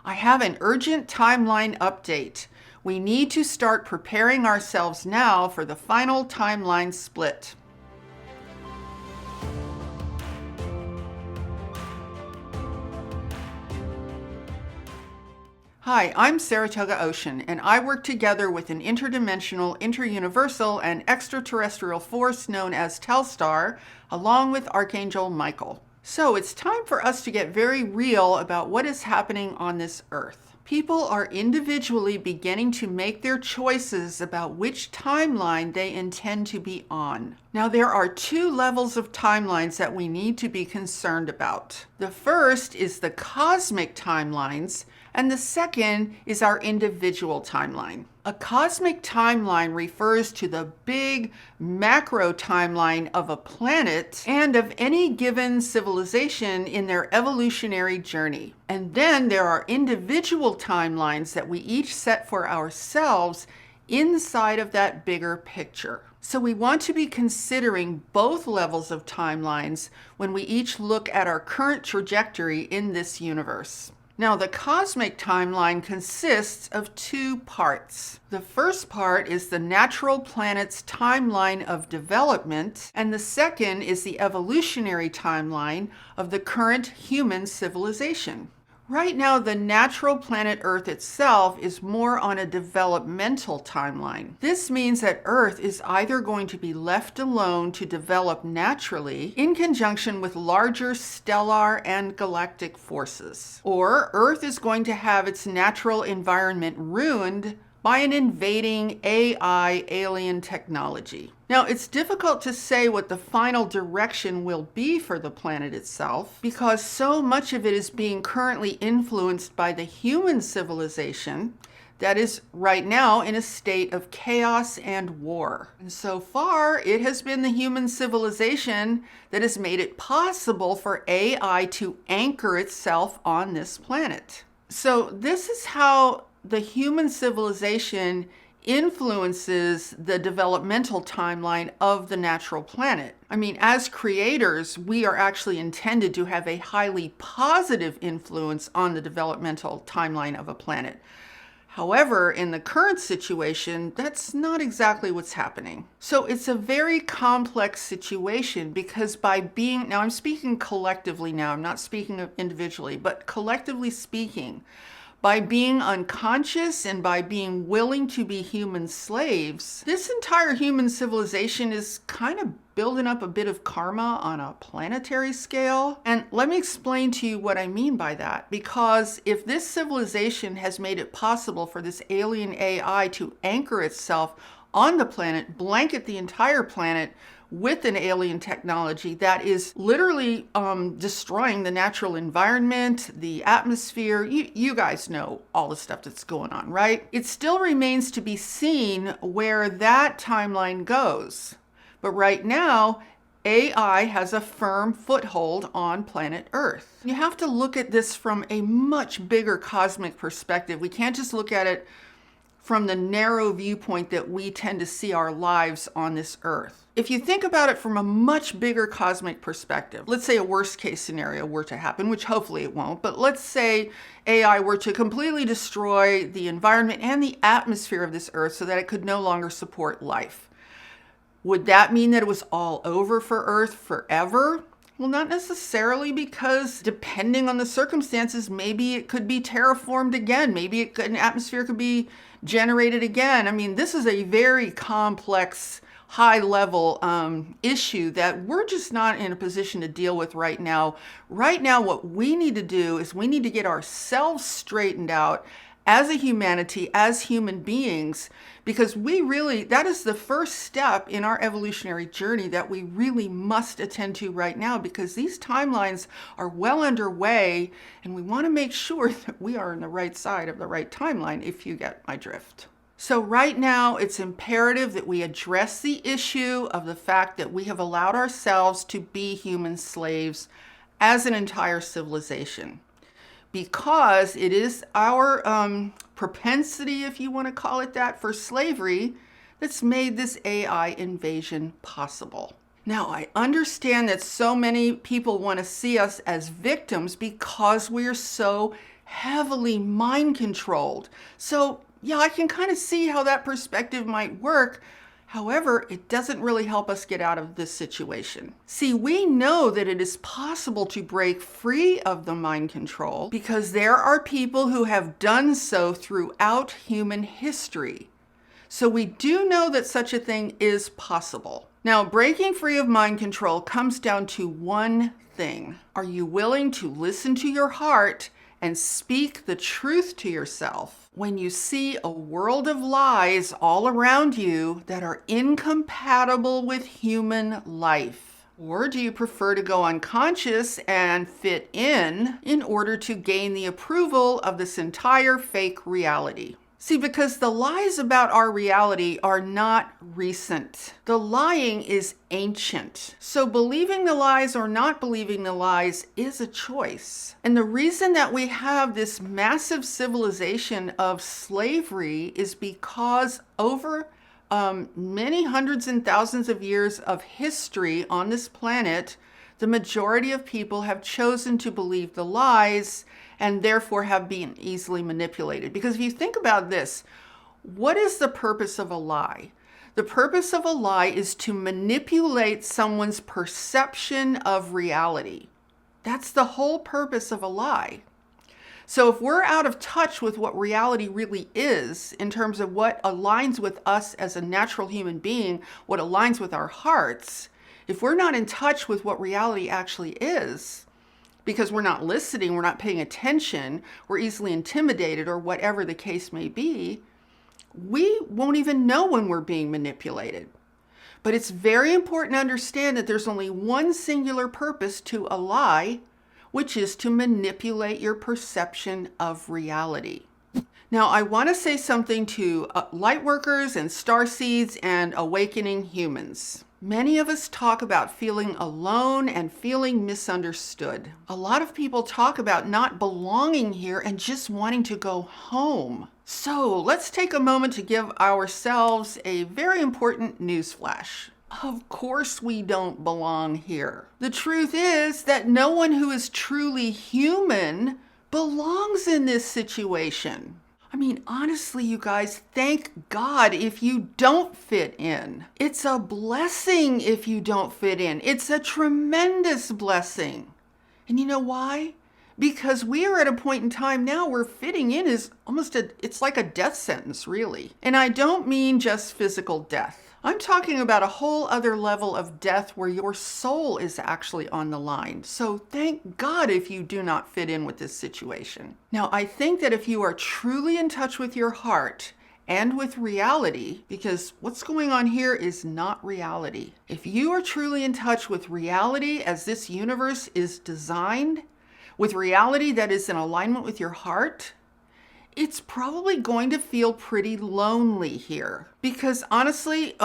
I have an urgent timeline update. We need to start preparing ourselves now for the final timeline split. Hi, I'm Saratoga Ocean, and I work together with an interdimensional, interuniversal, and extraterrestrial force known as Telstar, along with Archangel Michael. So it's time for us to get very real about what is happening on this Earth. People are individually beginning to make their choices about which timeline they intend to be on. Now, there are two levels of timelines that we need to be concerned about. The first is the cosmic timelines, and the second is our individual timeline. A cosmic timeline refers to the big macro timeline of a planet and of any given civilization in their evolutionary journey. And then there are individual timelines that we each set for ourselves inside of that bigger picture. So we want to be considering both levels of timelines when we each look at our current trajectory in this universe. Now, the cosmic timeline consists of two parts. The first part is the natural planet's timeline of development, and the second is the evolutionary timeline of the current human civilization. Right now, the natural planet Earth itself is more on a developmental timeline. This means that Earth is either going to be left alone to develop naturally in conjunction with larger stellar and galactic forces, or Earth is going to have its natural environment ruined by an invading AI alien technology. Now, it's difficult to say what the final direction will be for the planet itself because so much of it is being currently influenced by the human civilization that is right now in a state of chaos and war. And so far, it has been the human civilization that has made it possible for AI to anchor itself on this planet. So this is how the human civilization influences the developmental timeline of the natural planet. I mean, as creators, we are actually intended to have a highly positive influence on the developmental timeline of a planet. However, in the current situation, that's not exactly what's happening. So it's a very complex situation because now I'm speaking collectively now, I'm not speaking individually, but collectively speaking, by being unconscious and by being willing to be human slaves, this entire human civilization is kind of building up a bit of karma on a planetary scale. And let me explain to you what I mean by that. Because if this civilization has made it possible for this alien AI to anchor itself on the planet, blanket the entire planet with an alien technology that is literally destroying the natural environment, the atmosphere. You guys know all the stuff that's going on, right? It still remains to be seen where that timeline goes. But right now, AI has a firm foothold on planet Earth. You have to look at this from a much bigger cosmic perspective. We can't just look at it from the narrow viewpoint that we tend to see our lives on this Earth. If you think about it from a much bigger cosmic perspective, let's say a worst case scenario were to happen, which hopefully it won't, but let's say AI were to completely destroy the environment and the atmosphere of this Earth so that it could no longer support life. Would that mean that it was all over for Earth forever? Well, not necessarily, because depending on the circumstances, maybe it could be terraformed again. Maybe an atmosphere could be generated again. I mean, this is a very complex, high-level issue that we're just not in a position to deal with right now. Right now, what we need to do is we need to get ourselves straightened out as a humanity, as human beings, because that is the first step in our evolutionary journey that we really must attend to right now, because these timelines are well underway and we want to make sure that we are on the right side of the right timeline, if you get my drift. So right now, it's imperative that we address the issue of the fact that we have allowed ourselves to be human slaves as an entire civilization, because it is our propensity, if you want to call it that, for slavery that's made this AI invasion possible. Now, I understand that so many people want to see us as victims because we are so heavily mind controlled. So yeah, I can kind of see how that perspective might work. However, it doesn't really help us get out of this situation. See, we know that it is possible to break free of the mind control because there are people who have done so throughout human history. So we do know that such a thing is possible. Now, breaking free of mind control comes down to one thing. Are you willing to listen to your heart and speak the truth to yourself when you see a world of lies all around you that are incompatible with human life? Or do you prefer to go unconscious and fit in order to gain the approval of this entire fake reality? See, because the lies about our reality are not recent. The lying is ancient. So believing the lies or not believing the lies is a choice. And the reason that we have this massive civilization of slavery is because over many hundreds and thousands of years of history on this planet, the majority of people have chosen to believe the lies and therefore have been easily manipulated. Because if you think about this, what is the purpose of a lie? The purpose of a lie is to manipulate someone's perception of reality. That's the whole purpose of a lie. So if we're out of touch with what reality really is, in terms of what aligns with us as a natural human being, what aligns with our hearts, if we're not in touch with what reality actually is, because we're not listening, we're not paying attention, we're easily intimidated, or whatever the case may be, we won't even know when we're being manipulated. But it's very important to understand that there's only one singular purpose to a lie, which is to manipulate your perception of reality. Now, I want to say something to Lightworkers and Starseeds and awakening humans. Many of us talk about feeling alone and feeling misunderstood. A lot of people talk about not belonging here and just wanting to go home. So let's take a moment to give ourselves a very important newsflash. Of course we don't belong here. The truth is that no one who is truly human belongs in this situation. I mean, honestly, you guys, thank God if you don't fit in. It's a blessing if you don't fit in. It's a tremendous blessing. And you know why? Because we are at a point in time now where fitting in is it's like a death sentence, really. And I don't mean just physical death. I'm talking about a whole other level of death where your soul is actually on the line. So thank God if you do not fit in with this situation. Now, I think that if you are truly in touch with your heart and with reality, because what's going on here is not reality. If you are truly in touch with reality as this universe is designed, with reality that is in alignment with your heart, it's probably going to feel pretty lonely here. Because honestly,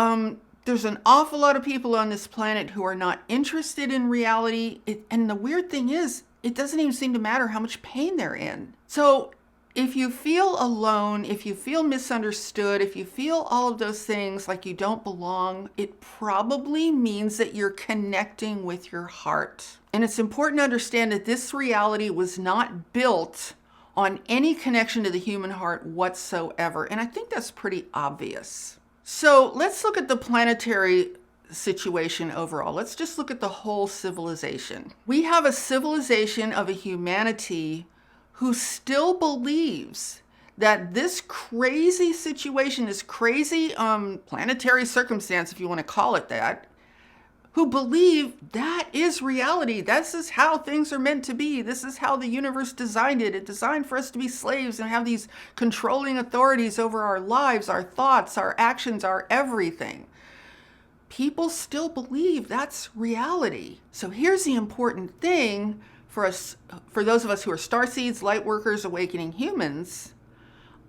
there's an awful lot of people on this planet who are not interested in reality. And the weird thing is, it doesn't even seem to matter how much pain they're in. So if you feel alone, if you feel misunderstood, if you feel all of those things like you don't belong, it probably means that you're connecting with your heart. And it's important to understand that this reality was not built on any connection to the human heart whatsoever. And I think that's pretty obvious. So let's look at the planetary situation overall. Let's just look at the whole civilization. We have a civilization of a humanity who still believes that this crazy situation, this crazy planetary circumstance, if you want to call it that, who believe that is reality. This is how things are meant to be. This is how the universe designed it. It designed for us to be slaves and have these controlling authorities over our lives, our thoughts, our actions, our everything. People still believe that's reality. So here's the important thing for us, for those of us who are starseeds, lightworkers, awakening humans.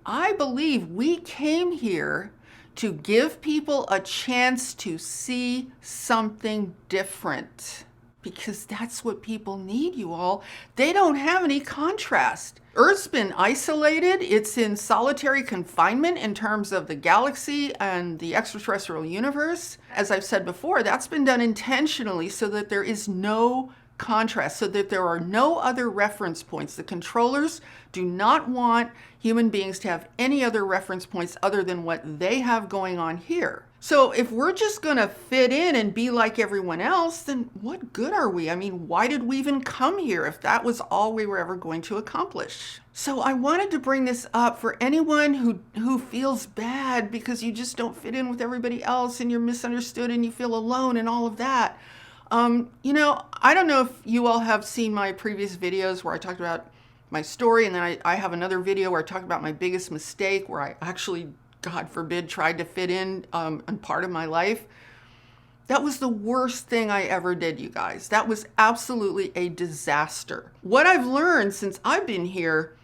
I believe we came here to give people a chance to see something different, because that's what people need, you all. They don't have any contrast. Earth's been isolated. It's in solitary confinement in terms of the galaxy and the extraterrestrial universe. As I've said before, that's been done intentionally so that there is no contrast so that there are no other reference points. The controllers do not want human beings to have any other reference points other than what they have going on here. So if we're just going to fit in and be like everyone else, then what good are we? I mean, why did we even come here if that was all we were ever going to accomplish? So I wanted to bring this up for anyone who feels bad because you just don't fit in with everybody else and you're misunderstood and you feel alone and all of that. I don't know if you all have seen my previous videos where I talked about my story, and then I have another video where I talked about my biggest mistake where I actually, God forbid, tried to fit in part of my life. That was the worst thing I ever did, you guys. That was absolutely a disaster. What I've learned since I've been here,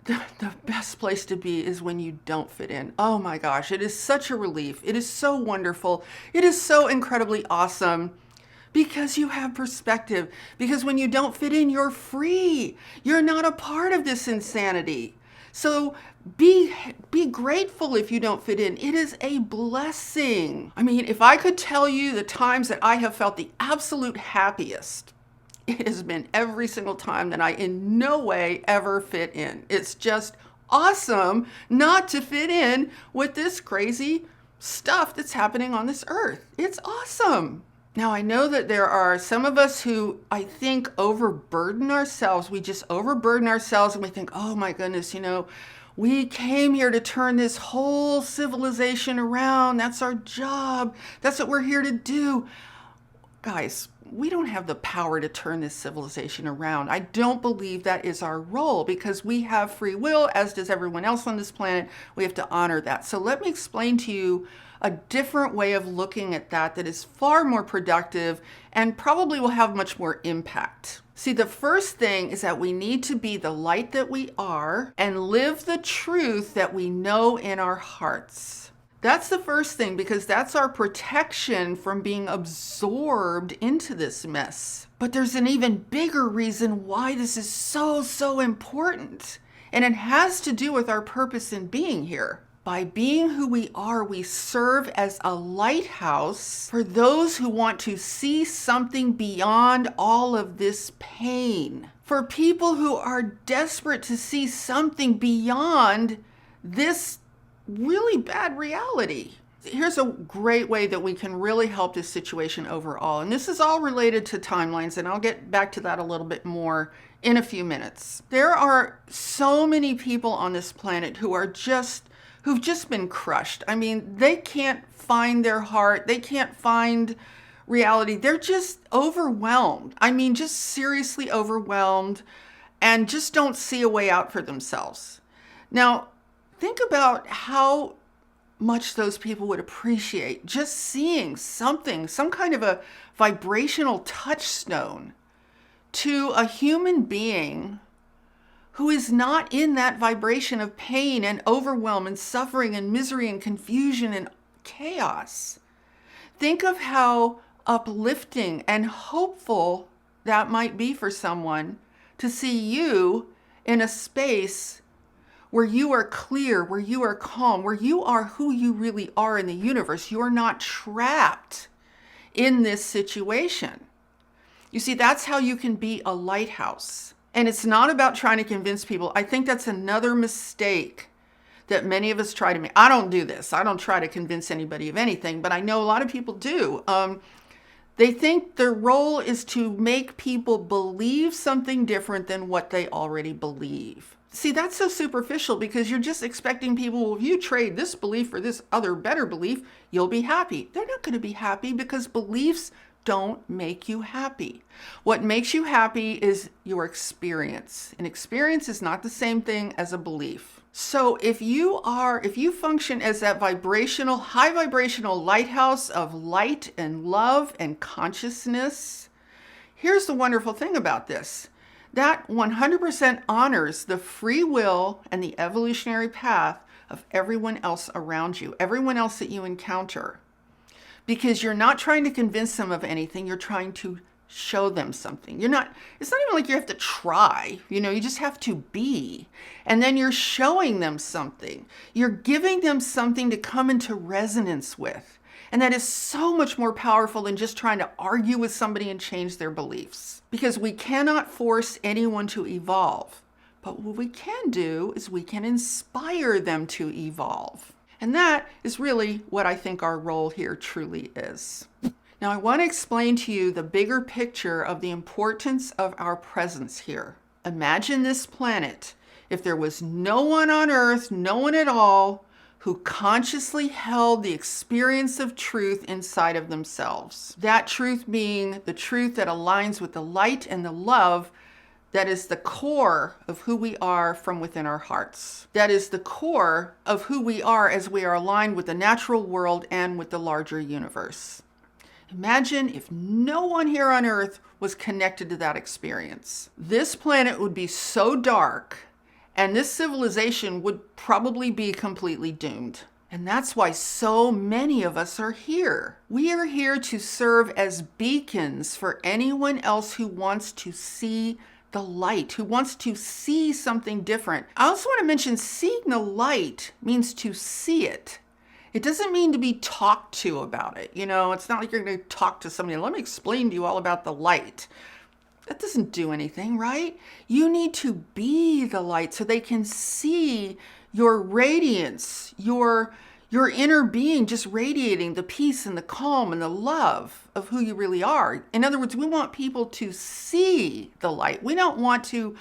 the best place to be is when you don't fit in. Oh my gosh, it is such a relief. It is so wonderful. It is so incredibly awesome. Because you have perspective. Because when you don't fit in, you're free. You're not a part of this insanity. So be grateful if you don't fit in. It is a blessing. I mean, if I could tell you the times that I have felt the absolute happiest, it has been every single time that I in no way ever fit in. It's just awesome not to fit in with this crazy stuff that's happening on this earth. It's awesome. Now, I know that there are some of us who I think overburden ourselves. We just overburden ourselves and we think, oh my goodness, we came here to turn this whole civilization around. That's our job. That's what we're here to do. Guys, we don't have the power to turn this civilization around. I don't believe that is our role because we have free will, as does everyone else on this planet. We have to honor that. So let me explain to you a different way of looking at that is far more productive and probably will have much more impact. See, the first thing is that we need to be the light that we are and live the truth that we know in our hearts. That's the first thing because that's our protection from being absorbed into this mess. But there's an even bigger reason why this is so important. And it has to do with our purpose in being here. By being who we are, we serve as a lighthouse for those who want to see something beyond all of this pain. For people who are desperate to see something beyond this really bad reality. Here's a great way that we can really help this situation overall. And this is all related to timelines, and I'll get back to that a little bit more in a few minutes. There are so many people on this planet who've just been crushed. I mean, they can't find their heart. They can't find reality. They're just overwhelmed. I mean, just seriously overwhelmed and just don't see a way out for themselves. Now, think about how much those people would appreciate just seeing something, some kind of a vibrational touchstone to a human being who is not in that vibration of pain and overwhelm and suffering and misery and confusion and chaos. Think of how uplifting and hopeful that might be for someone to see you in a space where you are clear, where you are calm, where you are who you really are in the universe. You're not trapped in this situation. You see, that's how you can be a lighthouse. And it's not about trying to convince people. I think that's another mistake that many of us try to make. I don't do this. I don't try to convince anybody of anything, but I know a lot of people do. They think their role is to make people believe something different than what they already believe. See, that's so superficial because you're just expecting people, well, if you trade this belief for this other better belief, you'll be happy. They're not going to be happy because beliefs don't make you happy. What makes you happy is your experience. An experience is not the same thing as a belief. So if you function as that high vibrational lighthouse of light and love and consciousness, here's the wonderful thing about this. That 100% honors the free will and the evolutionary path of everyone else around you, everyone else that you encounter. Because you're not trying to convince them of anything, you're trying to show them something. It's not even like you have to try, you just have to be. And then you're showing them something. You're giving them something to come into resonance with. And that is so much more powerful than just trying to argue with somebody and change their beliefs. Because we cannot force anyone to evolve. But what we can do is we can inspire them to evolve. And that is really what I think our role here truly is. Now, I want to explain to you the bigger picture of the importance of our presence here. Imagine this planet. If there was no one on Earth, no one at all, who consciously held the experience of truth inside of themselves. That truth being the truth that aligns with the light and the love that is the core of who we are from within our hearts. That is the core of who we are as we are aligned with the natural world and with the larger universe. Imagine if no one here on Earth was connected to that experience. This planet would be so dark, and this civilization would probably be completely doomed. And that's why so many of us are here. We are here to serve as beacons for anyone else who wants to see the light, who wants to see something different. I also want to mention seeing the light means to see it. It doesn't mean to be talked to about it. You know, it's not like you're going to talk to somebody, let me explain to you all about the light. That doesn't do anything, right? You need to be the light so they can see your radiance, your inner being just radiating the peace and the calm and the love of who you really are. In other words, we want people to see the light. We don't want to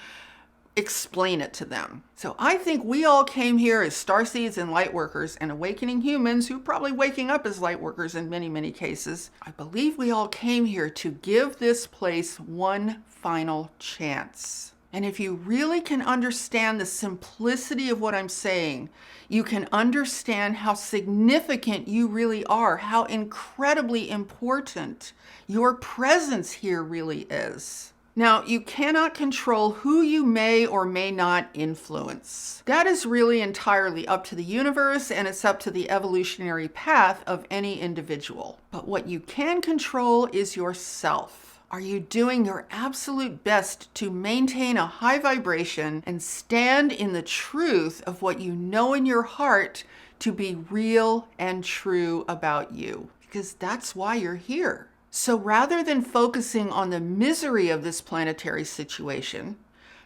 explain it to them. So I think we all came here as starseeds and lightworkers and awakening humans who are probably waking up as lightworkers in many, many cases. I believe we all came here to give this place one final chance. And if you really can understand the simplicity of what I'm saying, you can understand how significant you really are, how incredibly important your presence here really is. Now, you cannot control who you may or may not influence. That is really entirely up to the universe, and it's up to the evolutionary path of any individual. But what you can control is yourself. Are you doing your absolute best to maintain a high vibration and stand in the truth of what you know in your heart to be real and true about you? Because that's why you're here. So rather than focusing on the misery of this planetary situation,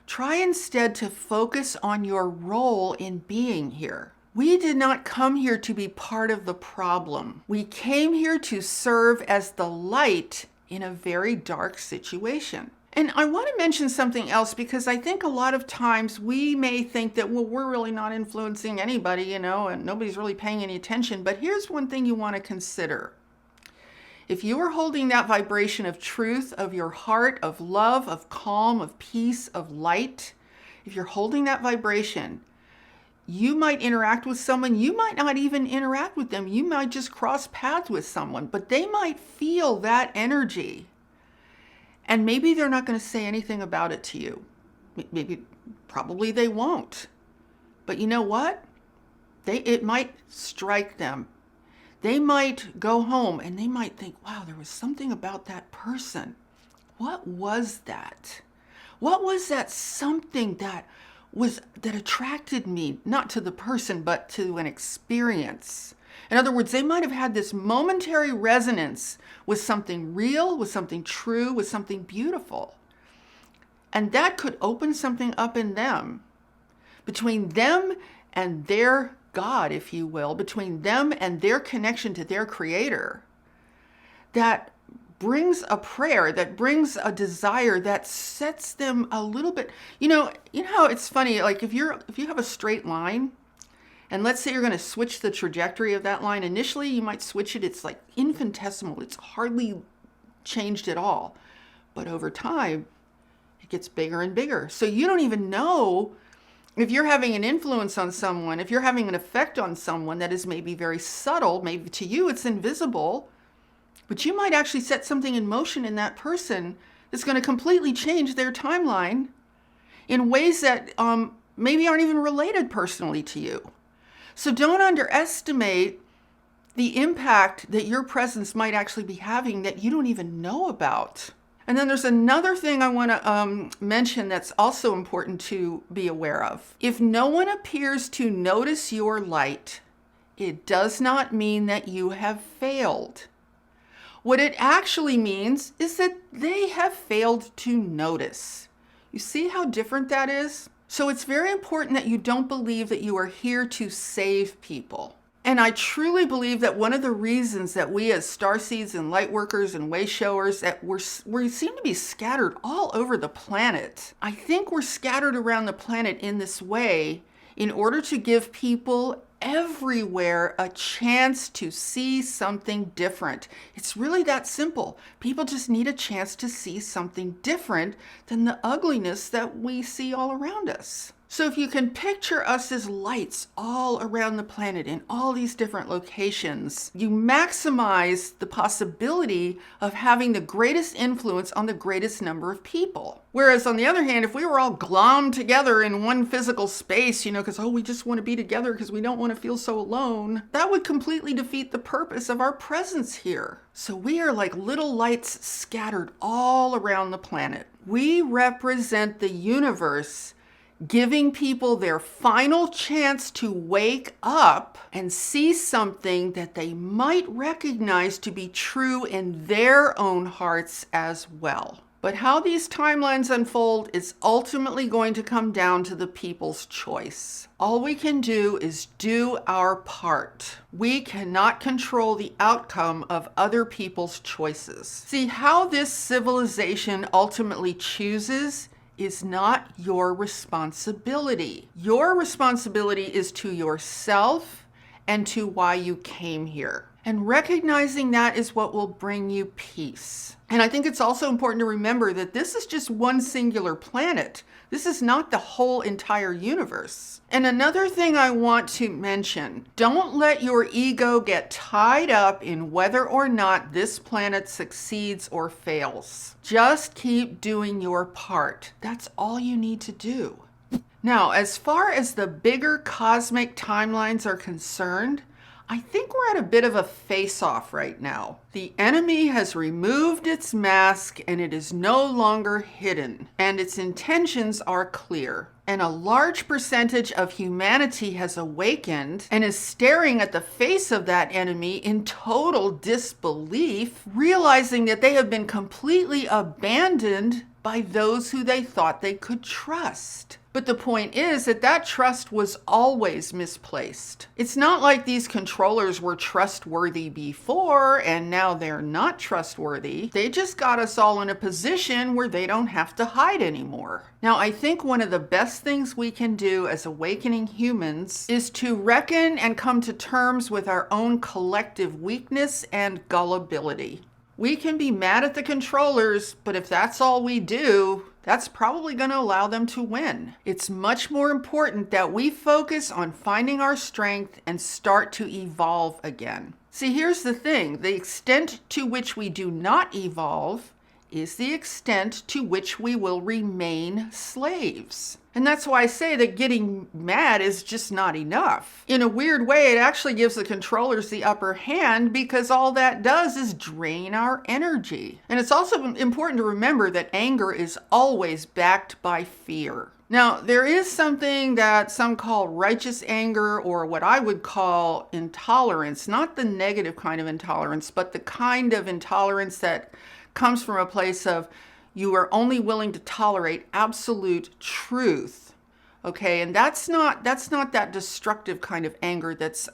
try instead to focus on your role in being here. We did not come here to be part of the problem. We came here to serve as the light in a very dark situation. And I want to mention something else because I think a lot of times we may think that, well, we're really not influencing anybody, you know, and nobody's really paying any attention. But here's one thing you want to consider. If you are holding that vibration of truth, of your heart, of love, of calm, of peace, of light, if you're holding that vibration, you might interact with someone, you might not even interact with them, you might just cross paths with someone, but they might feel that energy. And maybe they're not going to say anything about it to you. Probably they won't. But you know what? It might strike them. They might go home and they might think, wow, there was something about that person. What was that? What was that something that attracted me, not to the person, but to an experience? In other words, they might have had this momentary resonance with something real, with something true, with something beautiful. And that could open something up in them, between them and their God, if you will, between them and their connection to their creator, that brings a prayer, that brings a desire, that sets them a little bit, you know how it's funny, like if you have a straight line, and let's say you're going to switch the trajectory of that line, initially you might switch it, it's like infinitesimal, it's hardly changed at all. But over time, it gets bigger and bigger. So you don't even know if you're having an influence on someone, if you're having an effect on someone that is maybe very subtle, maybe to you it's invisible, but you might actually set something in motion in that person that's going to completely change their timeline in ways that maybe aren't even related personally to you. So don't underestimate the impact that your presence might actually be having that you don't even know about. And then there's another thing I want to mention that's also important to be aware of. If no one appears to notice your light, It does not mean that you have failed. What it actually means is that they have failed to notice. You see how different that is? So it's very important that you don't believe that you are here to save people. And I truly believe that one of the reasons that we as starseeds and lightworkers and way showers, that we seem to be scattered all over the planet. I think we're scattered around the planet in this way in order to give people everywhere a chance to see something different. It's really that simple. People just need a chance to see something different than the ugliness that we see all around us. So if you can picture us as lights all around the planet in all these different locations, you maximize the possibility of having the greatest influence on the greatest number of people. Whereas on the other hand, if we were all glommed together in one physical space, because, we just want to be together because we don't want to feel so alone, that would completely defeat the purpose of our presence here. So we are like little lights scattered all around the planet. We represent the universe, giving people their final chance to wake up and see something that they might recognize to be true in their own hearts as well. But how these timelines unfold is ultimately going to come down to the people's choice. All we can do is do our part. We cannot control the outcome of other people's choices. See, how this civilization ultimately chooses is not your responsibility. Your responsibility is to yourself and to why you came here. And recognizing that is what will bring you peace. And I think it's also important to remember that this is just one singular planet. This is not the whole entire universe. And another thing I want to mention, don't let your ego get tied up in whether or not this planet succeeds or fails. Just keep doing your part. That's all you need to do. Now, as far as the bigger cosmic timelines are concerned, I think we're at a bit of a face-off right now. The enemy has removed its mask and it is no longer hidden, and its intentions are clear. And a large percentage of humanity has awakened and is staring at the face of that enemy in total disbelief, realizing that they have been completely abandoned by those who they thought they could trust. But the point is that trust was always misplaced. It's not like these controllers were trustworthy before and now they're not trustworthy. They just got us all in a position where they don't have to hide anymore. Now, I think one of the best things we can do as awakening humans is to reckon and come to terms with our own collective weakness and gullibility. We can be mad at the controllers, but if that's all we do, that's probably going to allow them to win. It's much more important that we focus on finding our strength and start to evolve again. See, here's the thing. The extent to which we do not evolve is the extent to which we will remain slaves. And that's why I say that getting mad is just not enough. In a weird way, it actually gives the controllers the upper hand because all that does is drain our energy. And it's also important to remember that anger is always backed by fear. Now, there is something that some call righteous anger, or what I would call intolerance, not the negative kind of intolerance, but the kind of intolerance that comes from a place of you are only willing to tolerate absolute truth. Okay, and that's not that destructive kind of anger that's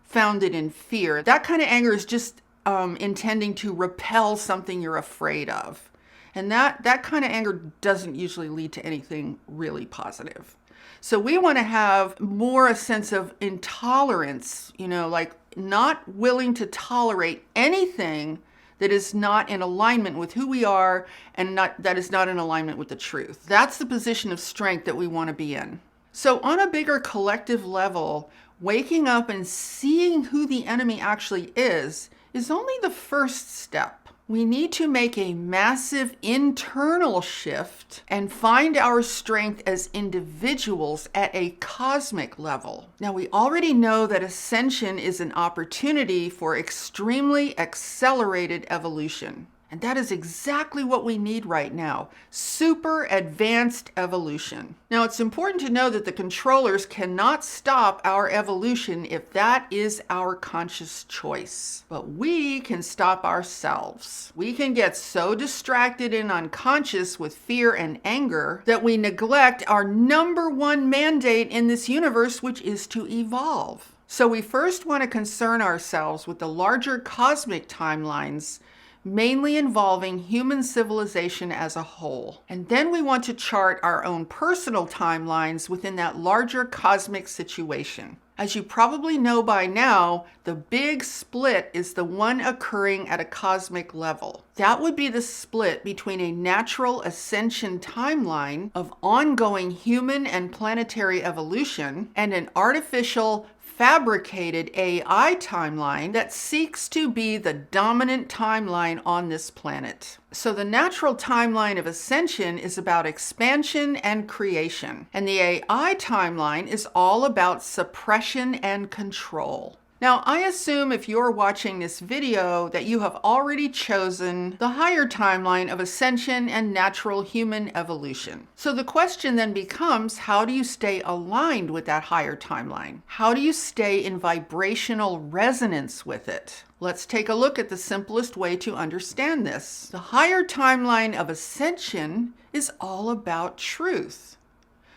founded in fear. That kind of anger is just intending to repel something you're afraid of. And that kind of anger doesn't usually lead to anything really positive. So we want to have more a sense of intolerance, like not willing to tolerate anything that is not in alignment with who we are and that is not in alignment with the truth. That's the position of strength that we want to be in. So on a bigger collective level, waking up and seeing who the enemy actually is only the first step. We need to make a massive internal shift and find our strength as individuals at a cosmic level. Now, we already know that ascension is an opportunity for extremely accelerated evolution. And that is exactly what we need right now. Super advanced evolution. Now, it's important to know that the controllers cannot stop our evolution if that is our conscious choice. But we can stop ourselves. We can get so distracted and unconscious with fear and anger that we neglect our number one mandate in this universe, which is to evolve. So we first want to concern ourselves with the larger cosmic timelines, mainly involving human civilization as a whole. And then we want to chart our own personal timelines within that larger cosmic situation. As you probably know by now, the big split is the one occurring at a cosmic level. That would be the split between a natural ascension timeline of ongoing human and planetary evolution and an artificial fabricated AI timeline that seeks to be the dominant timeline on this planet. So the natural timeline of ascension is about expansion and creation, and the AI timeline is all about suppression and control. Now, I assume if you're watching this video that you have already chosen the higher timeline of ascension and natural human evolution. So the question then becomes, how do you stay aligned with that higher timeline? How do you stay in vibrational resonance with it? Let's take a look at the simplest way to understand this. The higher timeline of ascension is all about truth,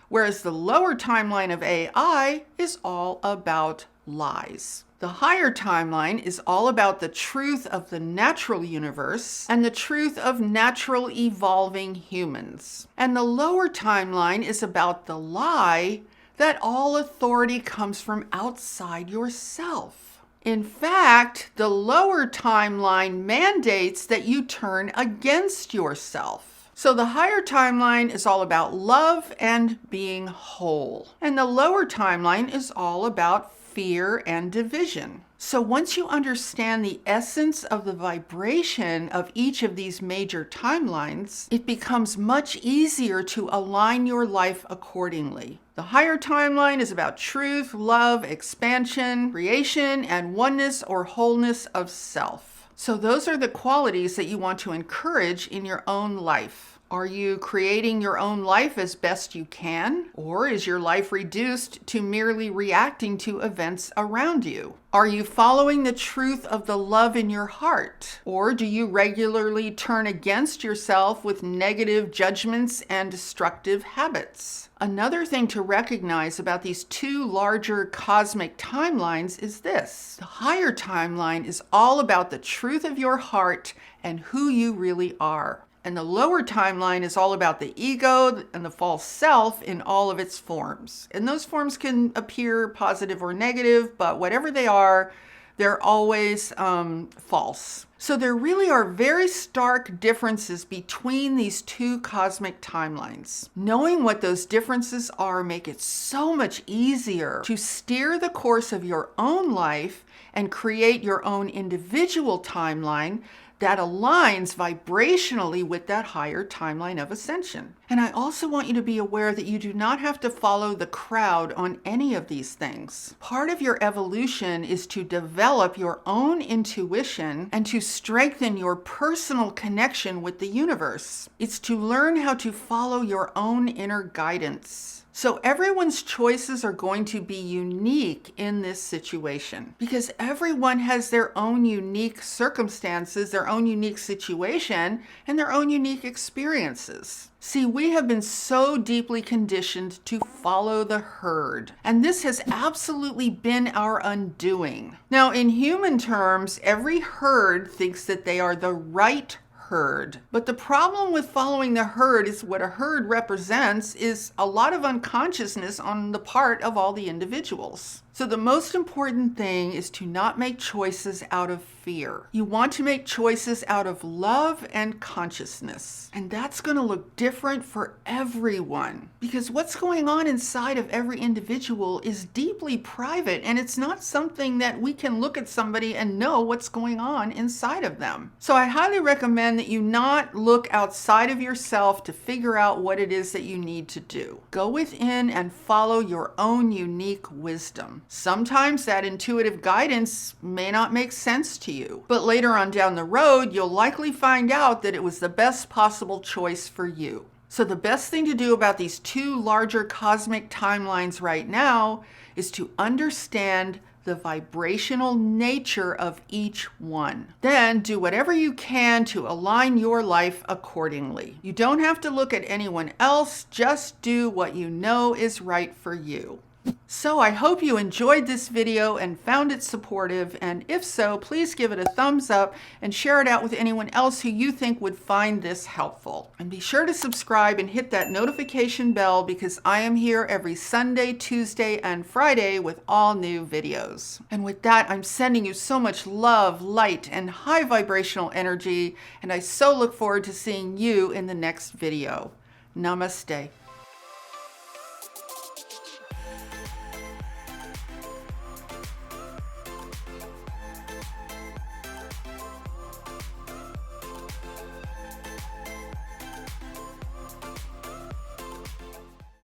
whereas the lower timeline of AI is all about lies. The higher timeline is all about the truth of the natural universe and the truth of natural evolving humans. And the lower timeline is about the lie that all authority comes from outside yourself. In fact, the lower timeline mandates that you turn against yourself. So the higher timeline is all about love and being whole. And the lower timeline is all about fear and division. So once you understand the essence of the vibration of each of these major timelines, it becomes much easier to align your life accordingly. The higher timeline is about truth, love, expansion, creation, and oneness or wholeness of self. So those are the qualities that you want to encourage in your own life. Are you creating your own life as best you can? Or is your life reduced to merely reacting to events around you? Are you following the truth of the love in your heart? Or do you regularly turn against yourself with negative judgments and destructive habits? Another thing to recognize about these two larger cosmic timelines is this. The higher timeline is all about the truth of your heart and who you really are. And the lower timeline is all about the ego and the false self in all of its forms. And those forms can appear positive or negative, but whatever they are, they're always false. So there really are very stark differences between these two cosmic timelines. Knowing what those differences are make it so much easier to steer the course of your own life and create your own individual timeline that aligns vibrationally with that higher timeline of ascension. And I also want you to be aware that you do not have to follow the crowd on any of these things. Part of your evolution is to develop your own intuition and to strengthen your personal connection with the universe. It's to learn how to follow your own inner guidance. So everyone's choices are going to be unique in this situation because everyone has their own unique circumstances, their own unique situation, and their own unique experiences. See, we have been so deeply conditioned to follow the herd, and this has absolutely been our undoing. Now, in human terms, every herd thinks that they are the right herd. But the problem with following the herd is what a herd represents is a lot of unconsciousness on the part of all the individuals. So the most important thing is to not make choices out of fear. You want to make choices out of love and consciousness. And that's going to look different for everyone because what's going on inside of every individual is deeply private, and it's not something that we can look at somebody and know what's going on inside of them. So I highly recommend that you not look outside of yourself to figure out what it is that you need to do. Go within and follow your own unique wisdom. Sometimes that intuitive guidance may not make sense to you, but later on down the road, you'll likely find out that it was the best possible choice for you. So the best thing to do about these two larger cosmic timelines right now is to understand the vibrational nature of each one. Then do whatever you can to align your life accordingly. You don't have to look at anyone else, just do what you know is right for you. So I hope you enjoyed this video and found it supportive, and if so, please give it a thumbs up and share it out with anyone else who you think would find this helpful. And be sure to subscribe and hit that notification bell, because I am here every Sunday, Tuesday, and Friday with all new videos. And with that, I'm sending you so much love, light, and high vibrational energy, and I so look forward to seeing you in the next video. Namaste.